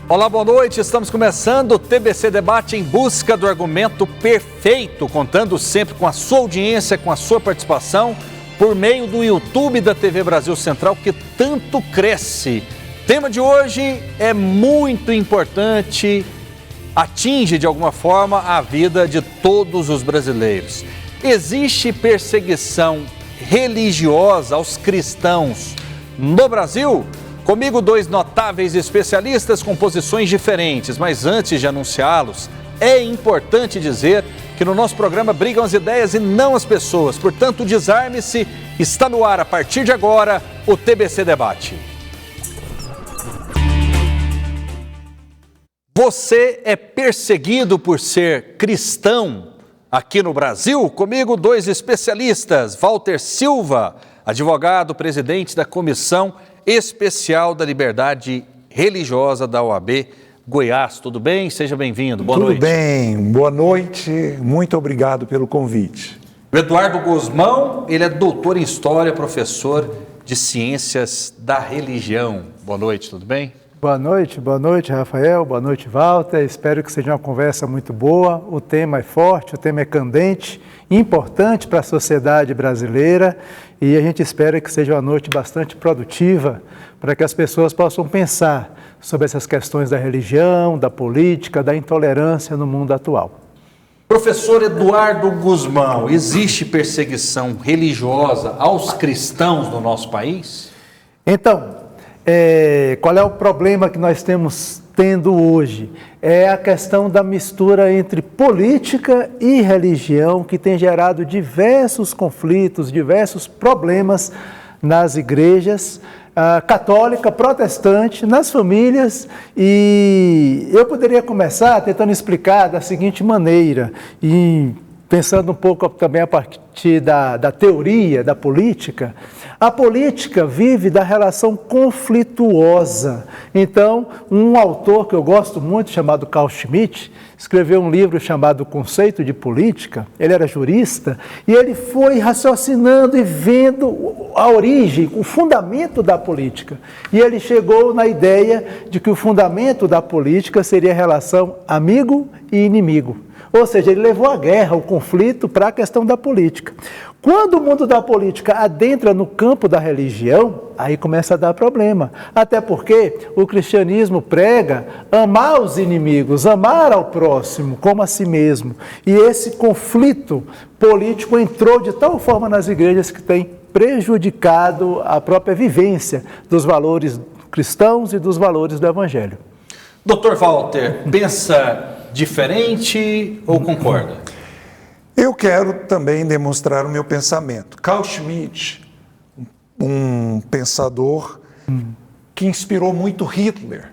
Olá, boa noite. Estamos começando o TBC Debate em busca do argumento perfeito, contando sempre com a sua audiência, com a sua participação, por meio do YouTube da TV Brasil Central, que tanto cresce. O tema de hoje é muito importante, atinge de alguma forma a vida de todos os brasileiros. Existe perseguição religiosa aos cristãos no Brasil? Comigo, dois notáveis especialistas com posições diferentes, mas antes de anunciá-los, é importante dizer que no nosso programa brigam as ideias e não as pessoas. Portanto, desarme-se, está no ar a partir de agora o TBC Debate. Você é perseguido por ser cristão aqui no Brasil? Comigo, dois especialistas, Walter Silva, advogado, presidente da Comissão Especial da Liberdade Religiosa da OAB Goiás. Tudo bem? Seja bem-vindo. Boa noite. Tudo bem. Boa noite. Muito obrigado pelo convite. O Eduardo Guzmão, ele é doutor em História, professor de Ciências da Religião. Boa noite, tudo bem? Boa noite, Rafael. Boa noite, Walter. Espero que seja uma conversa muito boa. O tema é forte, o tema é candente, importante para a sociedade brasileira e a gente espera que seja uma noite bastante produtiva para que as pessoas possam pensar sobre essas questões da religião, da política, da intolerância no mundo atual. Professor Eduardo Guzmão, existe perseguição religiosa aos cristãos no nosso país? Então, qual é o problema que nós estamos tendo hoje? É a questão da mistura entre política e religião, que tem gerado diversos conflitos, diversos problemas nas igrejas católica, protestante, nas famílias, e eu poderia começar tentando explicar da seguinte maneira, e pensando um pouco também a partir da teoria da política. A política vive da relação conflituosa. Então, um autor que eu gosto muito, chamado Carl Schmitt, escreveu um livro chamado Conceito de Política. Ele era jurista e ele foi raciocinando e vendo a origem, o fundamento da política. E ele chegou na ideia de que o fundamento da política seria a relação amigo e inimigo. Ou seja, ele levou a guerra, o conflito, para a questão da política. Quando o mundo da política adentra no campo da religião, aí começa a dar problema. Até porque o cristianismo prega amar os inimigos, amar ao próximo como a si mesmo. E esse conflito político entrou de tal forma nas igrejas que tem prejudicado a própria vivência dos valores cristãos e dos valores do Evangelho. Doutor Walter, pensa diferente ou concorda? Eu quero também demonstrar o meu pensamento. Carl Schmitt, um pensador que inspirou muito Hitler,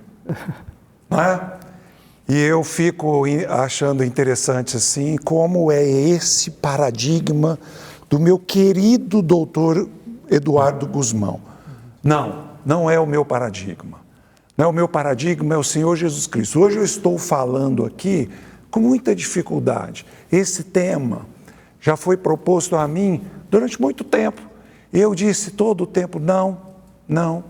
não é? E eu fico achando interessante assim, como é esse paradigma do meu querido doutor Eduardo Guzmão. Não é o meu paradigma. Não, o meu paradigma é o Senhor Jesus Cristo. Hoje eu estou falando aqui com muita dificuldade. Esse tema já foi proposto a mim durante muito tempo. Eu disse todo o tempo, não.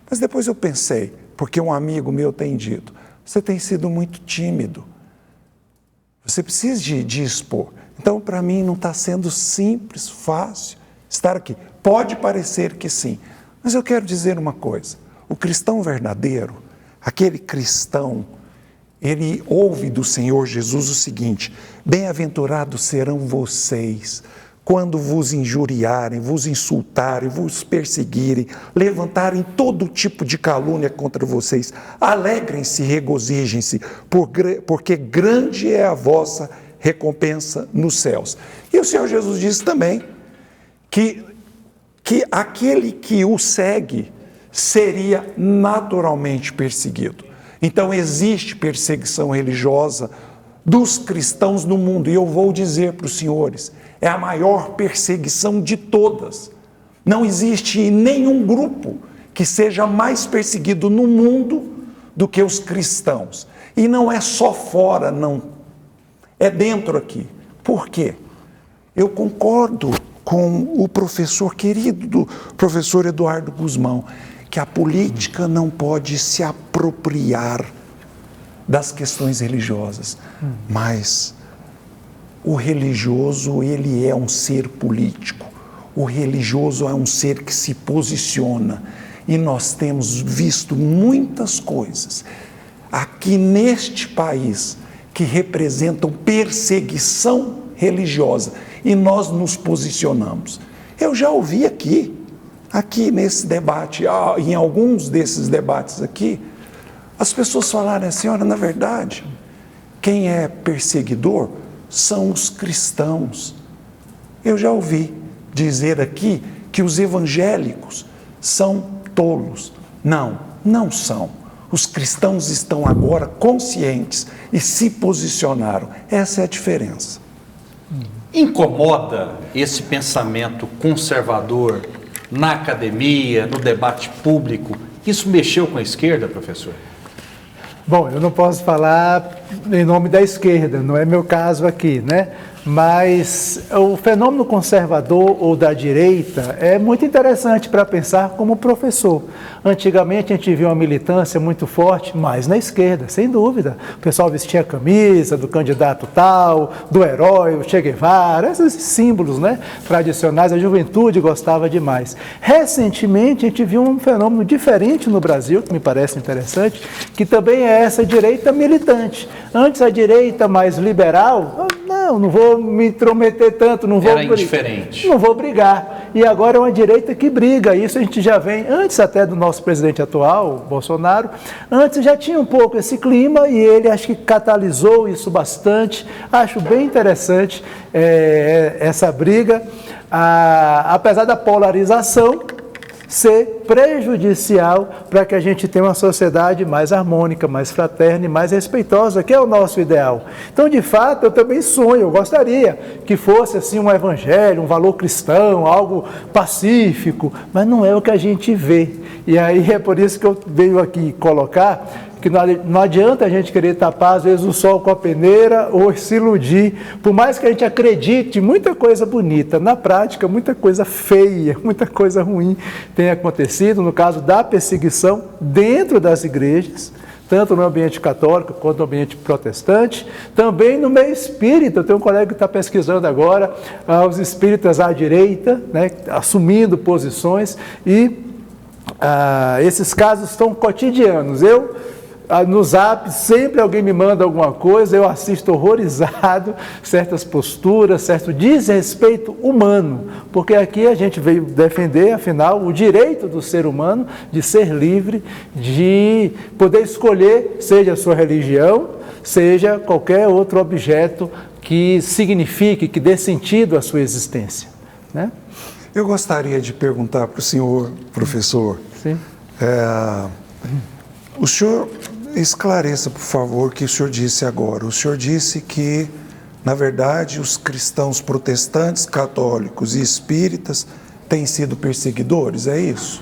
Mas depois eu pensei, porque um amigo meu tem dito, você tem sido muito tímido. Você precisa de expor. Então, para mim, não está sendo simples, fácil estar aqui. Pode parecer que sim, mas eu quero dizer uma coisa. O cristão verdadeiro, aquele cristão, ele ouve do Senhor Jesus o seguinte: bem-aventurados serão vocês, quando vos injuriarem, vos insultarem, vos perseguirem, levantarem todo tipo de calúnia contra vocês. Alegrem-se, regozijem-se, porque grande é a vossa recompensa nos céus. E o Senhor Jesus diz também que aquele que o segue seria naturalmente perseguido. Então existe perseguição religiosa dos cristãos no mundo, e eu vou dizer para os senhores, é a maior perseguição de todas. Não existe nenhum grupo que seja mais perseguido no mundo do que os cristãos. E não é só fora, não. É dentro aqui. Por quê? Eu concordo com o professor querido, do professor Eduardo Guzmão, que a política não pode se apropriar das questões religiosas, mas o religioso, ele é um ser político. O religioso é um ser que se posiciona. E nós temos visto muitas coisas aqui neste país que representam perseguição religiosa. E nós nos posicionamos. Eu já ouvi aqui nesse debate, em alguns desses debates aqui, as pessoas falarem assim, olha, na verdade, quem é perseguidor são os cristãos. Eu já ouvi dizer aqui que os evangélicos são tolos. Não, não são. Os cristãos estão agora conscientes e se posicionaram. Essa é a diferença. Incomoda esse pensamento conservador na academia, no debate público? Isso mexeu com a esquerda, professor? Bom, eu não posso falar em nome da esquerda, não é meu caso aqui, né? Mas o fenômeno conservador ou da direita é muito interessante para pensar como professor. Antigamente a gente via uma militância muito forte, mas na esquerda, sem dúvida. O pessoal vestia a camisa do candidato tal, do herói, o Che Guevara, esses símbolos, né, tradicionais, a juventude gostava demais. Recentemente a gente viu um fenômeno diferente no Brasil, que me parece interessante, que também é essa direita militante. Antes a direita mais liberal, não vou me intrometer tanto, não vou Era indiferente. Não vou brigar. E agora é uma direita que briga. Isso a gente já vem, antes até do nosso presidente atual, Bolsonaro, antes já tinha um pouco esse clima e ele acho que catalisou isso bastante. Acho bem interessante essa briga, apesar da polarização ser prejudicial para que a gente tenha uma sociedade mais harmônica, mais fraterna e mais respeitosa, que é o nosso ideal. Então, de fato, eu também sonho, eu gostaria que fosse assim um evangelho, um valor cristão, algo pacífico, mas não é o que a gente vê. E aí é por isso que eu venho aqui colocar que não adianta a gente querer tapar, às vezes, o sol com a peneira ou se iludir. Por mais que a gente acredite, muita coisa bonita, na prática, muita coisa feia, muita coisa ruim tem acontecido, no caso da perseguição dentro das igrejas, tanto no ambiente católico quanto no ambiente protestante, também no meio espírita. Eu tenho um colega que está pesquisando agora os espíritas à direita, né, assumindo posições, e esses casos estão cotidianos. No Zap, sempre alguém me manda alguma coisa, eu assisto horrorizado certas posturas, certo desrespeito humano, porque aqui a gente veio defender, afinal, o direito do ser humano de ser livre, de poder escolher, seja a sua religião, seja qualquer outro objeto que signifique, que dê sentido à sua existência, né? Eu gostaria de perguntar para o senhor, professor, Sim. O senhor esclareça, por favor, o que o senhor disse agora. O senhor disse que, na verdade, os cristãos protestantes, católicos e espíritas têm sido perseguidores, é isso?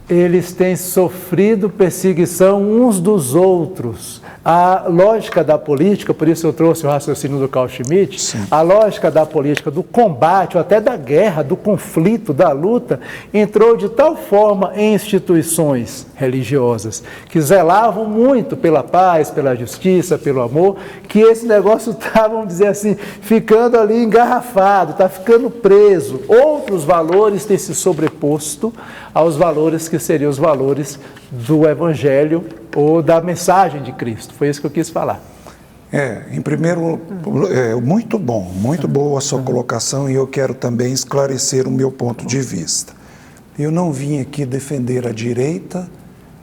Eles têm sofrido perseguição uns dos outros. A lógica da política, por isso eu trouxe o raciocínio do Carl Schmitt, sim, a lógica da política, do combate, ou até da guerra, do conflito, da luta, entrou de tal forma em instituições religiosas que zelavam muito pela paz, pela justiça, pelo amor, que esse negócio está, vamos dizer assim, ficando ali engarrafado, está ficando preso. Outros valores têm se sobreposto aos valores que seriam os valores do Evangelho ou da mensagem de Cristo. Foi isso que eu quis falar. Em primeiro, muito boa a sua colocação, e eu quero também esclarecer o meu ponto de vista. Eu não vim aqui defender a direita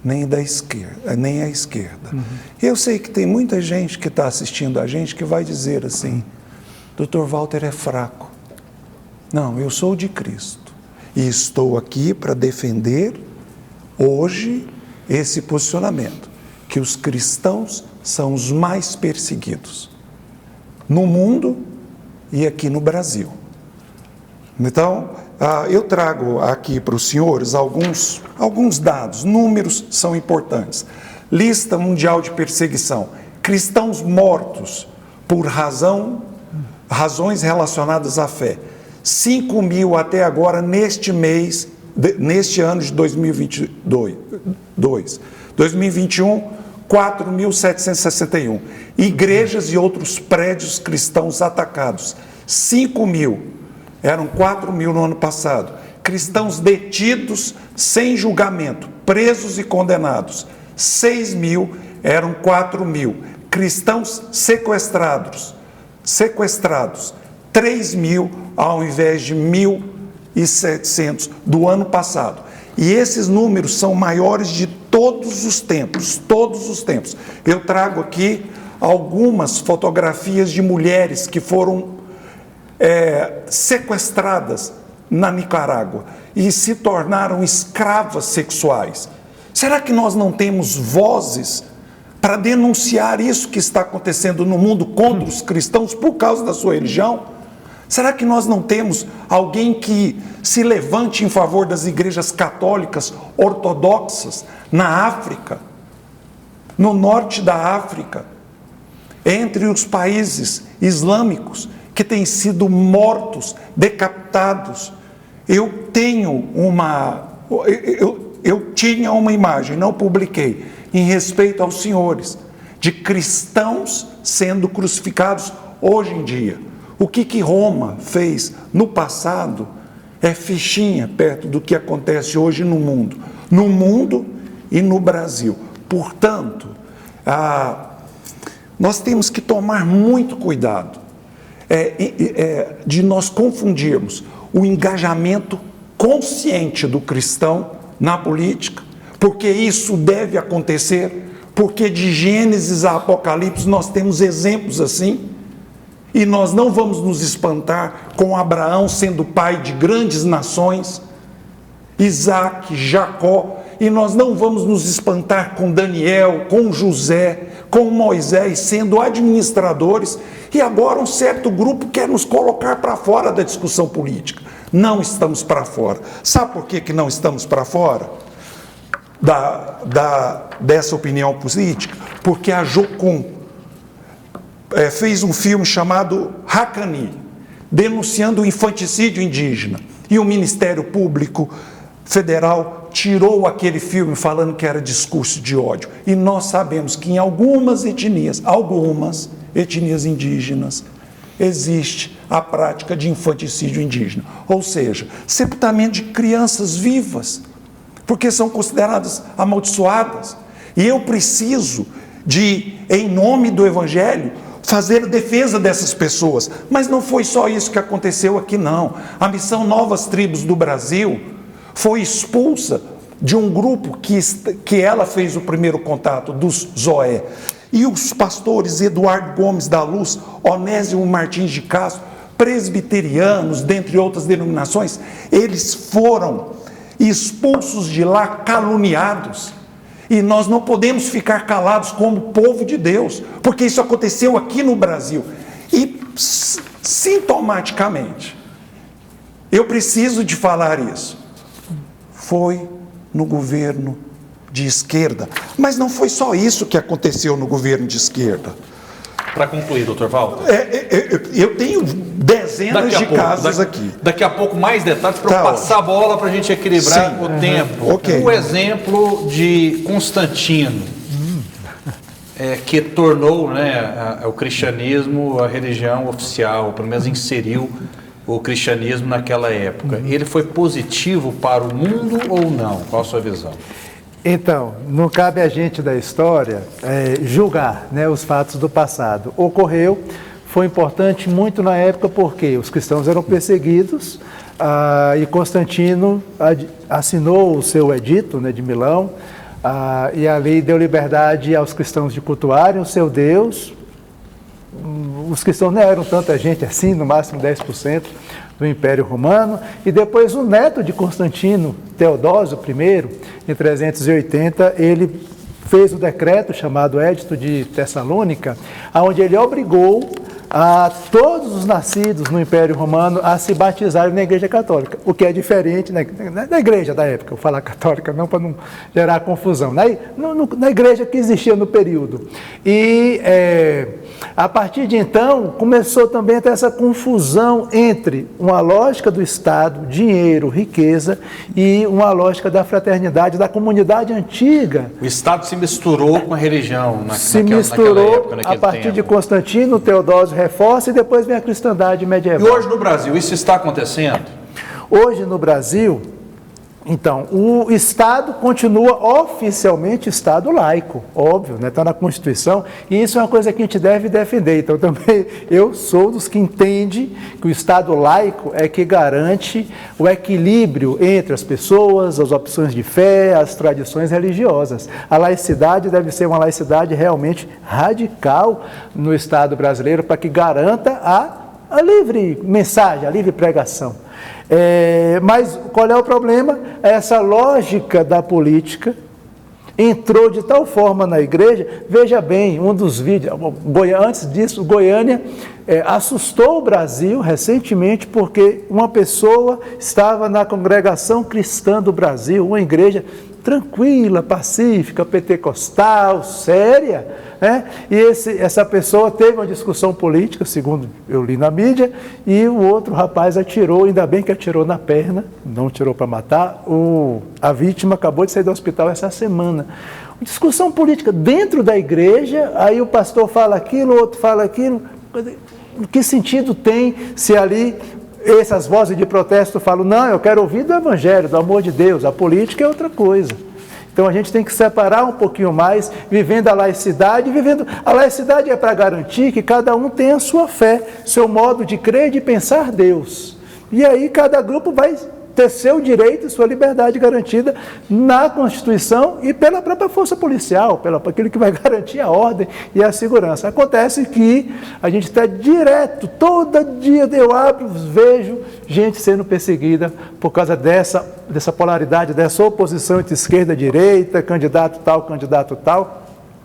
nem a esquerda. Eu sei que tem muita gente que está assistindo a gente que vai dizer assim, Dr. Walter é fraco. Não, eu sou de Cristo e estou aqui para defender hoje esse posicionamento, que os cristãos são os mais perseguidos no mundo e aqui no Brasil. Então, eu trago aqui para os senhores alguns dados, números são importantes. Lista mundial de perseguição, cristãos mortos por razões relacionadas à fé, 5.000 até agora neste mês neste ano de 2022. 2021, 4.761. Igrejas e outros prédios cristãos atacados, 5.000. Eram 4.000 no ano passado. Cristãos detidos sem julgamento, presos e condenados, 6.000, eram 4.000. Cristãos sequestrados, 3.000 ao invés de 1.700 do ano passado. E esses números são maiores de todos os tempos, todos os tempos. Eu trago aqui algumas fotografias de mulheres que foram sequestradas na Nicarágua e se tornaram escravas sexuais. Será que nós não temos vozes para denunciar isso que está acontecendo no mundo contra os cristãos por causa da sua religião? Será que nós não temos alguém que se levante em favor das igrejas católicas ortodoxas na África, no norte da África, entre os países islâmicos que têm sido mortos, decapitados? Eu tinha uma imagem, não publiquei, em respeito aos senhores, de cristãos sendo crucificados hoje em dia. O que Roma fez no passado é fichinha perto do que acontece hoje no mundo e no Brasil. Portanto, nós temos que tomar muito cuidado de nós confundirmos o engajamento consciente do cristão na política, porque isso deve acontecer, porque de Gênesis a Apocalipse nós temos exemplos assim, e nós não vamos nos espantar com Abraão sendo pai de grandes nações, Isaac, Jacó, e nós não vamos nos espantar com Daniel, com José, com Moisés sendo administradores, e agora um certo grupo quer nos colocar para fora da discussão política. Não estamos para fora. Sabe por que não estamos para fora dessa opinião política? Porque a Jocum fez um filme chamado Hakani, denunciando o infanticídio indígena, e o Ministério Público Federal tirou aquele filme falando que era discurso de ódio. E nós sabemos que em algumas etnias indígenas, existe a prática de infanticídio indígena, ou seja, sepultamento de crianças vivas, porque são consideradas amaldiçoadas. E eu preciso em nome do Evangelho, fazer defesa dessas pessoas. Mas não foi só isso que aconteceu aqui, não. A Missão Novas Tribos do Brasil foi expulsa de um grupo que ela fez o primeiro contato, dos Zoé. E os pastores Eduardo Gomes da Luz, Onésimo Martins de Castro, presbiterianos, dentre outras denominações, eles foram expulsos de lá, caluniados. E nós não podemos ficar calados como povo de Deus, porque isso aconteceu aqui no Brasil. E sintomaticamente, eu preciso de falar isso, foi no governo de esquerda. Mas não foi só isso que aconteceu no governo de esquerda. Para concluir, doutor Walter. Eu tenho dezenas de casos aqui. Daqui a pouco mais detalhes para eu passar a bola para a gente equilibrar o tempo. Okay. O exemplo de Constantino, que tornou o cristianismo a religião oficial, pelo menos inseriu o cristianismo naquela época. Ele foi positivo para o mundo ou não? Qual a sua visão? Então, não cabe a gente da história julgar os fatos do passado. Ocorreu, foi importante muito na época porque os cristãos eram perseguidos e Constantino assinou o seu edito de Milão e ali deu liberdade aos cristãos de cultuarem o seu Deus. Os cristãos não eram tanta gente assim, no máximo 10% do Império Romano, e depois o neto de Constantino, Teodósio I, em 380, ele fez o decreto chamado Edito de Tessalônica, onde ele obrigou a todos os nascidos no Império Romano a se batizarem na Igreja Católica, o que é diferente na igreja da época, eu vou falar católica não para não gerar confusão, na igreja que existia no período. E a partir de então começou também a ter essa confusão entre uma lógica do Estado, dinheiro, riqueza, e uma lógica da fraternidade, da comunidade antiga. O Estado se misturou com a religião naquela época, a partir tempo. de Constantino, Teodósio reforça e depois vem a cristandade medieval. E hoje no Brasil, isso está acontecendo? Hoje no Brasil, então, o Estado continua oficialmente Estado laico, óbvio, está na Constituição, e isso é uma coisa que a gente deve defender. Então, também eu sou dos que entende que o Estado laico é que garante o equilíbrio entre as pessoas, as opções de fé, as tradições religiosas. A laicidade deve ser uma laicidade realmente radical no Estado brasileiro para que garanta a livre mensagem, a livre pregação. Mas qual é o problema? Essa lógica da política entrou de tal forma na igreja. Veja bem, um dos vídeos, antes disso, Goiânia assustou o Brasil recentemente porque uma pessoa estava na congregação cristã do Brasil, uma igreja tranquila, pacífica, pentecostal, séria, né? E essa pessoa teve uma discussão política, segundo eu li na mídia, e o outro rapaz atirou, ainda bem que atirou na perna, não atirou para matar, a vítima acabou de sair do hospital essa semana. Discussão política dentro da igreja, aí o pastor fala aquilo, o outro fala aquilo. Que sentido tem se ali essas vozes de protesto falam, não, eu quero ouvir do Evangelho, do amor de Deus, a política é outra coisa. Então a gente tem que separar um pouquinho mais, vivendo a laicidade, a laicidade é para garantir que cada um tenha a sua fé, seu modo de crer e de pensar Deus. E aí cada grupo vai ter seu direito e sua liberdade garantida na Constituição e pela própria força policial, pelo aquilo que vai garantir a ordem e a segurança. Acontece que a gente está direto, todo dia eu abro, vejo gente sendo perseguida por causa dessa polaridade, dessa oposição entre esquerda e direita, candidato tal,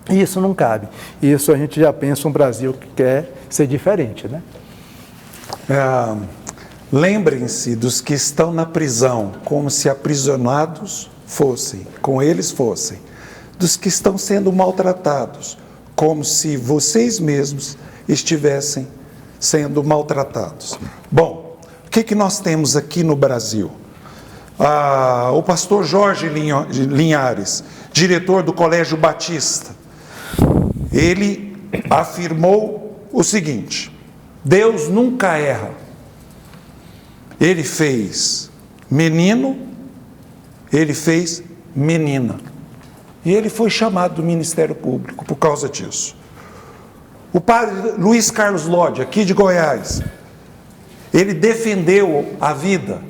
e isso não cabe. Isso a gente já pensa um Brasil que quer ser diferente, né? Lembrem-se dos que estão na prisão, como se aprisionados fossem, com eles fossem. Dos que estão sendo maltratados, como se vocês mesmos estivessem sendo maltratados. Bom, o que nós temos aqui no Brasil? O pastor Jorge Linhares, diretor do Colégio Batista, ele afirmou o seguinte: Deus nunca erra. Ele fez menino, ele fez menina. E ele foi chamado do Ministério Público por causa disso. O padre Luiz Carlos Lodge, aqui de Goiás, ele defendeu a vida.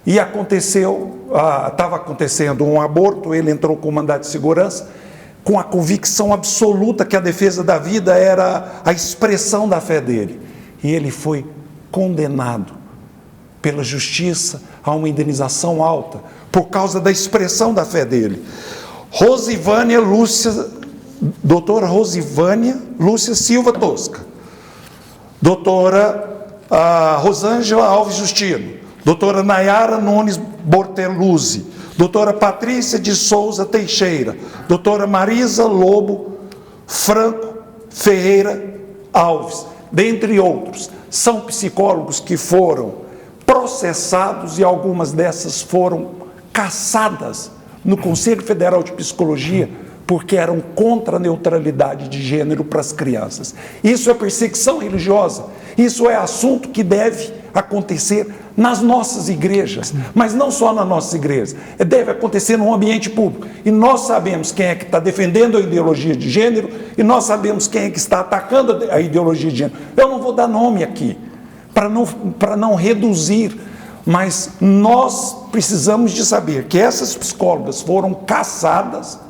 E estava acontecendo um aborto, ele entrou com mandado de segurança, com a convicção absoluta que a defesa da vida era a expressão da fé dele. E ele foi condenado pela justiça a uma indenização alta, por causa da expressão da fé dele. Doutora Rosivânia Lúcia Silva Tosca, doutora Rosângela Alves Justino, doutora Nayara Nunes Borteluzzi, doutora Patrícia de Souza Teixeira, doutora Marisa Lobo Franco Ferreira Alves, dentre outros. São psicólogos que foram processados e algumas dessas foram cassadas no Conselho Federal de Psicologia porque eram contra a neutralidade de gênero para as crianças. Isso é perseguição religiosa, isso é assunto que deve acontecer nas nossas igrejas, mas não só nas nossas igrejas, deve acontecer no ambiente público. E nós sabemos quem é que está defendendo a ideologia de gênero e nós sabemos quem é que está atacando a ideologia de gênero. Eu não vou dar nome aqui, para não reduzir, mas nós precisamos de saber que essas psicólogas foram cassadas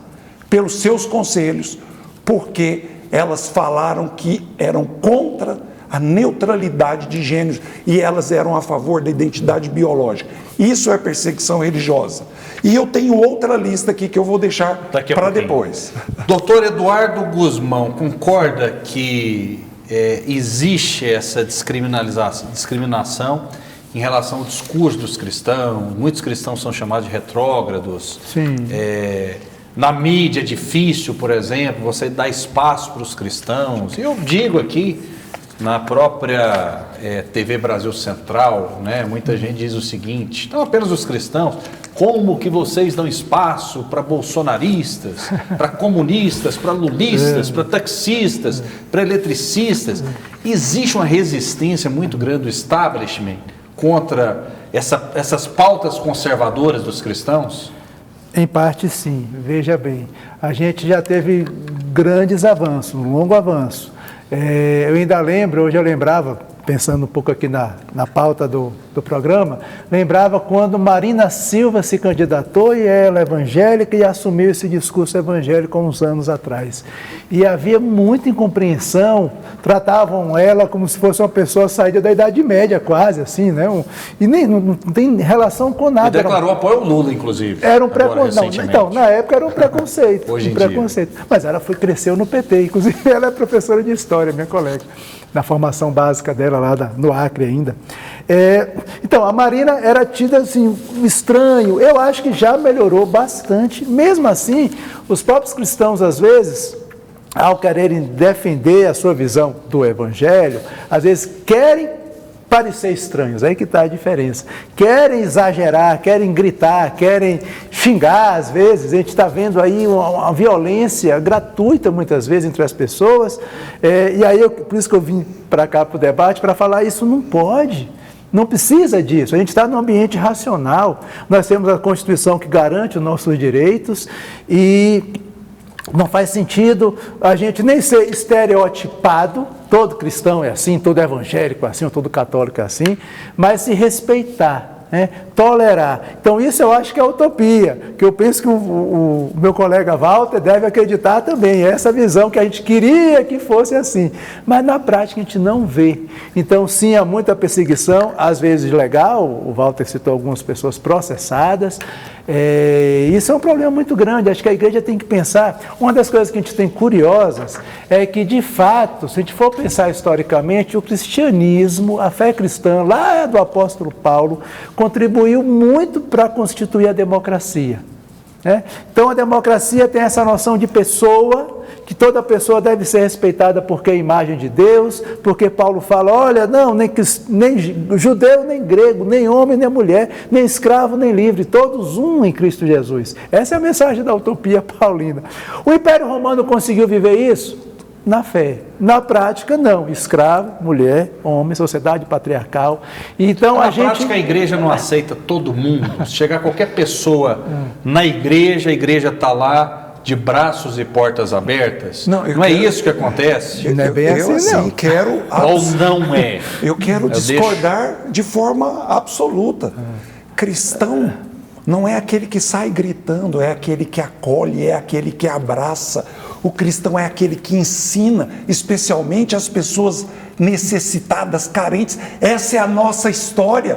pelos seus conselhos, porque elas falaram que eram contra a neutralidade de gêneros e elas eram a favor da identidade biológica. Isso é perseguição religiosa. E eu tenho outra lista aqui que eu vou deixar para depois. Doutor Eduardo Guzmão, concorda que existe essa discriminação em relação ao discurso dos cristãos. Muitos cristãos são chamados de retrógrados. Sim. Na mídia é difícil, por exemplo, você dar espaço para os cristãos. Eu digo aqui, na própria TV Brasil Central, né, muita gente diz o seguinte: não apenas os cristãos, como que vocês dão espaço para bolsonaristas, para comunistas, para lulistas, para taxistas, para eletricistas? Existe uma resistência muito grande do establishment contra essas pautas conservadoras dos cristãos? Em parte, sim. Veja bem, a gente já teve grandes avanços, um longo avanço. Eu ainda lembro, hoje eu lembrava, pensando um pouco aqui na pauta do programa, lembrava quando Marina Silva se candidatou e ela é evangélica e assumiu esse discurso evangélico há uns anos atrás. E havia muita incompreensão, tratavam ela como se fosse uma pessoa saída da Idade Média, quase assim, né? E nem, não tem relação com nada. E declarou apoio ao Lula, inclusive. Era um preconceito. Então, na época era um preconceito. Hoje em preconceito. dia. Mas ela cresceu no PT, inclusive ela é professora de História, minha colega, na formação básica dela lá no Acre ainda. Então, a Marina era tida assim, estranho. Eu acho que já melhorou bastante. Mesmo assim, os próprios cristãos, às vezes, ao quererem defender a sua visão do Evangelho, às vezes querem parecer estranhos, aí que está a diferença. Querem exagerar, querem gritar, querem xingar, às vezes. A gente está vendo aí uma violência gratuita, muitas vezes, entre as pessoas. E aí, por isso que eu vim para cá para o debate, para falar isso não pode. Não precisa disso, a gente está num ambiente racional, nós temos a Constituição que garante os nossos direitos e não faz sentido a gente nem ser estereotipado, todo cristão é assim, todo evangélico é assim, ou todo católico é assim, mas se respeitar. Tolerar. Então isso eu acho que é utopia, que eu penso que o meu colega Walter deve acreditar também, essa visão que a gente queria que fosse assim, mas na prática a gente não vê. Então sim, há muita perseguição, às vezes legal, o Walter citou algumas pessoas processadas, isso é um problema muito grande, acho que a igreja tem que pensar, uma das coisas que a gente tem curiosas é que de fato, se a gente for pensar historicamente, o cristianismo, a fé cristã, lá do apóstolo Paulo, contribuiu muito para constituir a democracia. Então a democracia tem essa noção de pessoa, que toda pessoa deve ser respeitada porque é a imagem de Deus, porque Paulo fala, olha, não, nem judeu, nem grego, nem homem, nem mulher, nem escravo, nem livre, todos um em Cristo Jesus. Essa é a mensagem da utopia paulina. O Império Romano conseguiu viver isso? Na fé. Na prática, não. Escravo, mulher, homem, sociedade patriarcal. Então, na prática, a igreja não aceita todo mundo. Se chegar qualquer pessoa na igreja, a igreja está lá de braços e portas abertas. Não é isso que acontece? Não é bem assim, não. Quero... Ou não é? Eu quero discordar de forma absoluta. Cristão não é aquele que sai gritando, é aquele que acolhe, é aquele que abraça. O cristão é aquele que ensina, especialmente as pessoas necessitadas, carentes. Essa é a nossa história.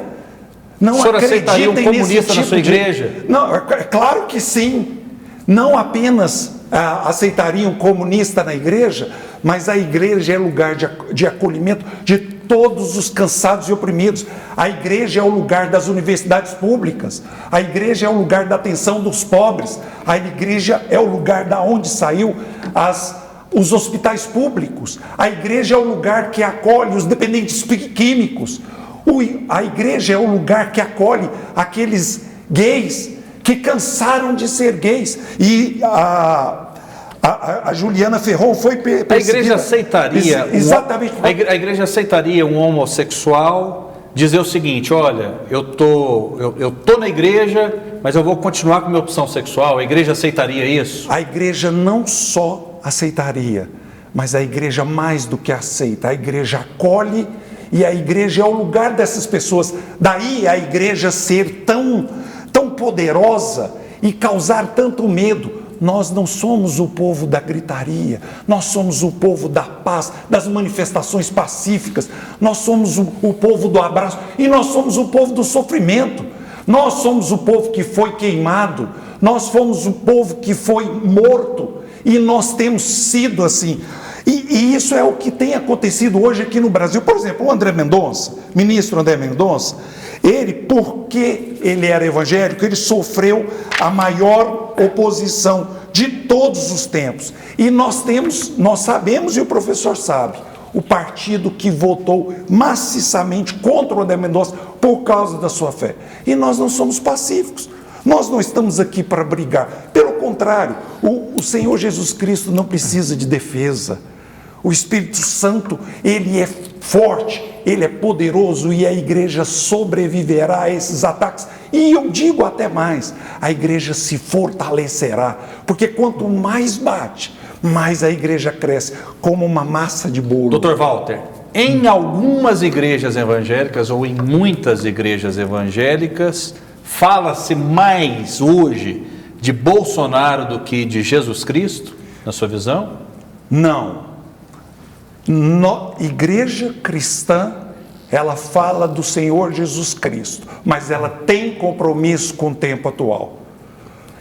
Não o senhor aceitaria um comunista na sua igreja? Não, é claro que sim. Não apenas aceitaria um comunista na igreja, mas a igreja é lugar de acolhimento de todos os cansados e oprimidos. A igreja é o lugar das universidades públicas. A igreja é o lugar da atenção dos pobres. A igreja é o lugar da onde saiu os hospitais públicos. A igreja é o lugar que acolhe os dependentes químicos. A igreja é o lugar que acolhe aqueles gays que cansaram de ser gays. E a Juliana Ferron foi perseguida. A igreja aceitaria... Exatamente. A igreja aceitaria um homossexual dizer o seguinte, olha, eu tô na igreja, mas eu vou continuar com minha opção sexual. A igreja aceitaria isso? A igreja não só aceitaria, mas a igreja mais do que aceita. A igreja acolhe e a igreja é o lugar dessas pessoas. Daí a igreja ser tão poderosa e causar tanto medo. Nós não somos o povo da gritaria, nós somos o povo da paz, das manifestações pacíficas, nós somos o povo do abraço e nós somos o povo do sofrimento. Nós somos o povo que foi queimado, nós fomos o povo que foi morto e nós temos sido assim. E isso é o que tem acontecido hoje aqui no Brasil. Por exemplo, o André Mendonça, ministro André Mendonça, ele, porque ele era evangélico, ele sofreu a maior oposição de todos os tempos. E nós sabemos, e o professor sabe, o partido que votou maciçamente contra o André Mendonça por causa da sua fé. E nós não somos pacíficos. Nós não estamos aqui para brigar. Pelo contrário, o Senhor Jesus Cristo não precisa de defesa. O Espírito Santo, ele é forte, ele é poderoso e a igreja sobreviverá a esses ataques. E eu digo até mais, a igreja se fortalecerá, porque quanto mais bate, mais a igreja cresce, como uma massa de bolo. Dr. Walter, em algumas igrejas evangélicas ou em muitas igrejas evangélicas, fala-se mais hoje de Bolsonaro do que de Jesus Cristo, na sua visão? Não. Igreja cristã, ela fala do Senhor Jesus Cristo, mas ela tem compromisso com o tempo atual.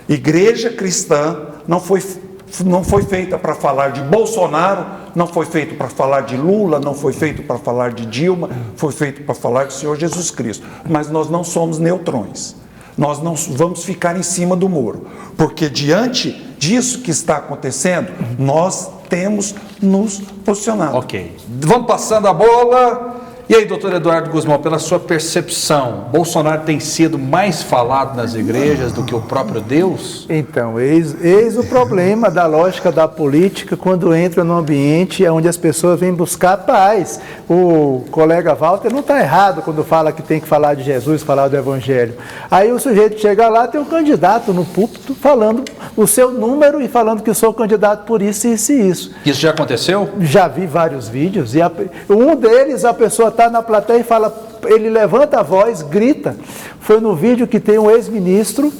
Igreja cristã não foi feita para falar de Bolsonaro, não foi feita para falar de Lula, não foi feita para falar de Dilma, foi feita para falar do Senhor Jesus Cristo. Mas nós não somos neutrões. Nós não vamos ficar em cima do muro, porque diante disso que está acontecendo, nós temos nos posicionado. Ok. Vamos passando a bola. E aí, doutor Eduardo Guzmão, pela sua percepção, Bolsonaro tem sido mais falado nas igrejas do que o próprio Deus? Então, eis o problema da lógica da política quando entra num ambiente onde as pessoas vêm buscar paz. O colega Walter não está errado quando fala que tem que falar de Jesus, falar do Evangelho. Aí o sujeito chega lá, tem um candidato no púlpito falando o seu número e falando que eu sou candidato por isso, isso e isso. Isso já aconteceu? Já vi vários vídeos. E um deles, a pessoa está na plateia e fala, ele levanta a voz, grita. Foi no vídeo que tem um ex-ministro,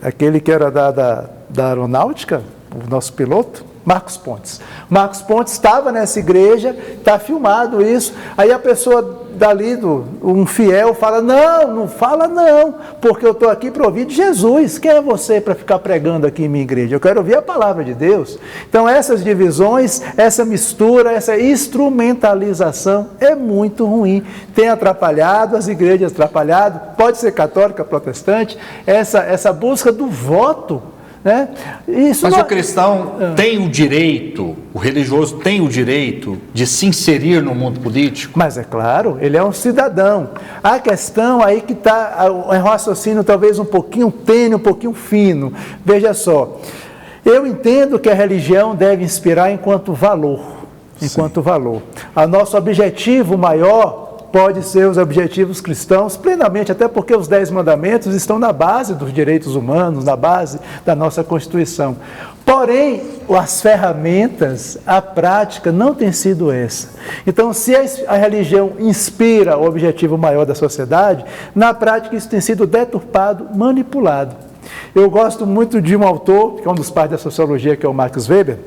aquele que era da aeronáutica, o nosso piloto, Marcos Pontes. Marcos Pontes estava nessa igreja, está filmado isso, aí a pessoa dali, um fiel, fala, não fala não, porque eu estou aqui para ouvir de Jesus. Quem é você para ficar pregando aqui em minha igreja? Eu quero ouvir a palavra de Deus. Então essas divisões, essa mistura, essa instrumentalização é muito ruim. Tem atrapalhado, as igrejas atrapalhado, pode ser católica, protestante, essa busca do voto, né? Mas o cristão tem o direito, o religioso tem o direito de se inserir no mundo político? Mas é claro, ele é um cidadão. A questão aí que está, um raciocínio talvez um pouquinho tênue, um pouquinho fino. Veja só, eu entendo que a religião deve inspirar enquanto valor. Enquanto valor. O nosso objetivo maior pode ser os objetivos cristãos plenamente, até porque os 10 mandamentos estão na base dos direitos humanos, na base da nossa Constituição. Porém, as ferramentas, a prática não tem sido essa. Então, se a religião inspira o objetivo maior da sociedade, na prática isso tem sido deturpado, manipulado. Eu gosto muito de um autor, que é um dos pais da sociologia, que é o Max Weber.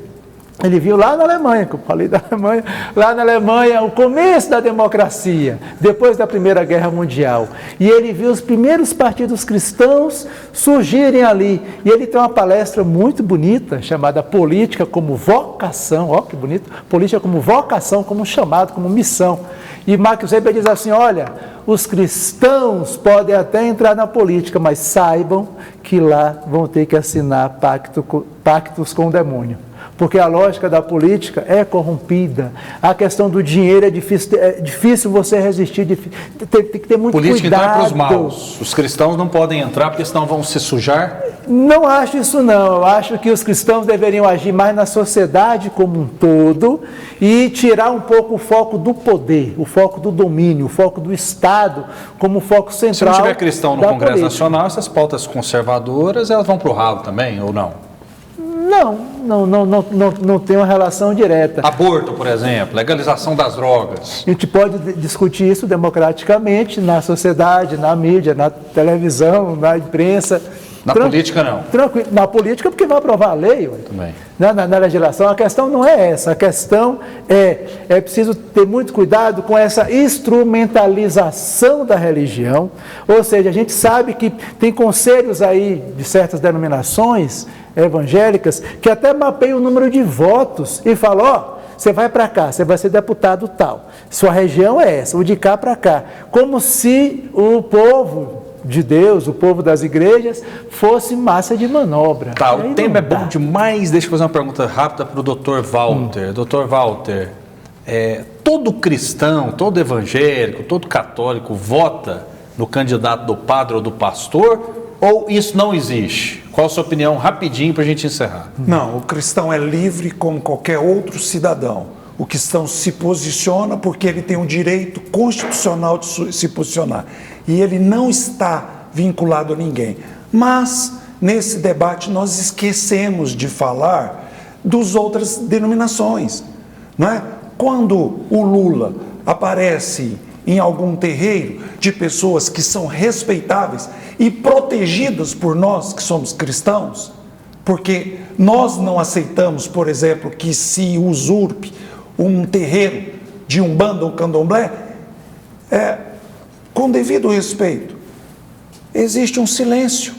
Ele viu lá na Alemanha, que eu falei da Alemanha, lá na Alemanha, o começo da democracia, depois da Primeira Guerra Mundial. E ele viu os primeiros partidos cristãos surgirem ali. E ele tem uma palestra muito bonita, chamada Política como Vocação. Ó, que bonito. Política como vocação, como chamado, como missão. E Max Weber diz assim, olha, os cristãos podem até entrar na política, mas saibam que lá vão ter que assinar pactos com o demônio. Porque a lógica da política é corrompida. A questão do dinheiro é difícil você resistir, tem que ter muito política, cuidado. Política então é para os maus. Os cristãos não podem entrar porque senão vão se sujar? Não acho isso não. Eu acho que os cristãos deveriam agir mais na sociedade como um todo e tirar um pouco o foco do poder, o foco do domínio, o foco do Estado como foco central. Se não tiver cristão no Congresso Nacional, essas pautas conservadoras, elas vão para o ralo também, ou não? Não tem uma relação direta. Aborto, por exemplo, legalização das drogas. A gente pode discutir isso democraticamente na sociedade, na mídia, na televisão, na imprensa, Na política, não. Tranquilo. Na política, porque vai aprovar a lei. Também. Na legislação, a questão não é essa. A questão é preciso ter muito cuidado com essa instrumentalização da religião. Ou seja, a gente sabe que tem conselhos aí de certas denominações evangélicas que até mapeiam o número de votos e falam, ó, você vai para cá, você vai ser deputado tal. Sua região é essa, o de cá para cá. Como se o povo de Deus, o povo das igrejas, fosse massa de manobra. Tá, o tema é bom demais. Deixa eu fazer uma pergunta rápida para o Dr. Walter. Dr. Walter, todo cristão, todo evangélico, todo católico vota no candidato do padre ou do pastor, ou isso não existe? Qual a sua opinião, rapidinho, para a gente encerrar? Não, o cristão é livre como qualquer outro cidadão. O cristão se posiciona porque ele tem o direito constitucional de se posicionar. E ele não está vinculado a ninguém. Mas, nesse debate, nós esquecemos de falar das outras denominações. Não é? Quando o Lula aparece em algum terreiro de pessoas que são respeitáveis e protegidas por nós que somos cristãos, porque nós não aceitamos, por exemplo, que se usurpe um terreiro de Umbanda ou Candomblé, com devido respeito, existe um silêncio,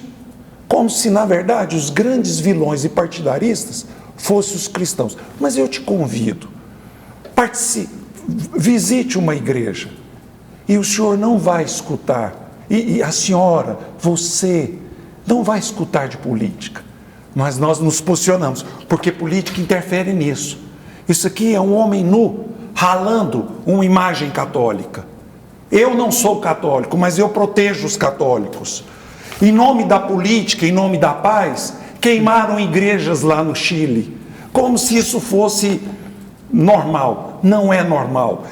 como se na verdade os grandes vilões e partidaristas fossem os cristãos. Mas eu te convido, visite uma igreja, e o senhor não vai escutar, e a senhora, você, não vai escutar de política, mas nós nos posicionamos, porque política interfere nisso. Isso aqui é um homem nu, ralando uma imagem católica. Eu não sou católico, mas eu protejo os católicos. Em nome da política, em nome da paz, queimaram igrejas lá no Chile, como se isso fosse normal. Não é normal.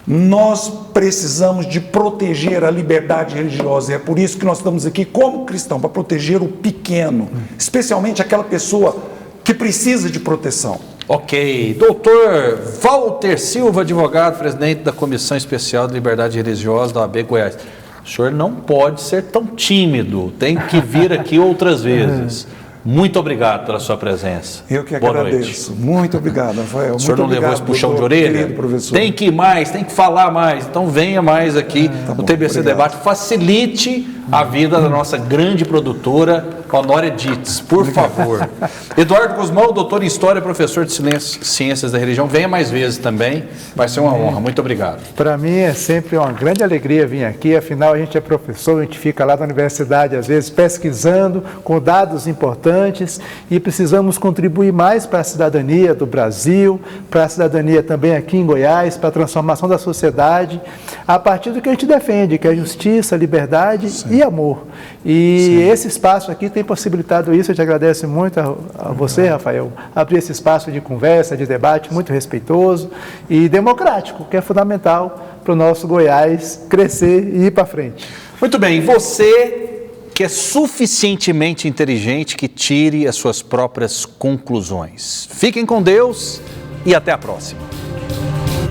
Nós precisamos de proteger a liberdade religiosa, e é por isso que nós estamos aqui como cristãos, para proteger o pequeno, especialmente aquela pessoa que precisa de proteção. Ok. Doutor Walter Silva, advogado, presidente da Comissão Especial de Liberdade Religiosa da OAB Goiás. O senhor não pode ser tão tímido, tem que vir aqui outras vezes. Muito obrigado pela sua presença. Eu que Boa agradeço. Noite. Muito obrigado, Rafael. O senhor não levou esse puxão de orelha? Professor. Tem que ir mais, tem que falar mais. Então venha mais aqui no TBC obrigado. Debate. Facilite a vida da nossa grande produtora, Honória Dietz, por favor. Eduardo Guzmão, doutor em História, professor de Ciências da Religião. Venha mais vezes também. Vai ser uma honra. Muito obrigado. Para mim é sempre uma grande alegria vir aqui. Afinal, a gente é professor, a gente fica lá na universidade, às vezes, pesquisando com dados importantes e precisamos contribuir mais para a cidadania do Brasil, para a cidadania também aqui em Goiás, para a transformação da sociedade, a partir do que a gente defende, que é justiça, liberdade e amor. E esse espaço aqui tem possibilitado isso. Eu te agradeço muito a você, Rafael, abrir esse espaço de conversa, de debate muito respeitoso e democrático, que é fundamental para o nosso Goiás crescer e ir para frente. Muito bem, você que é suficientemente inteligente que tire as suas próprias conclusões. Fiquem com Deus e até a próxima.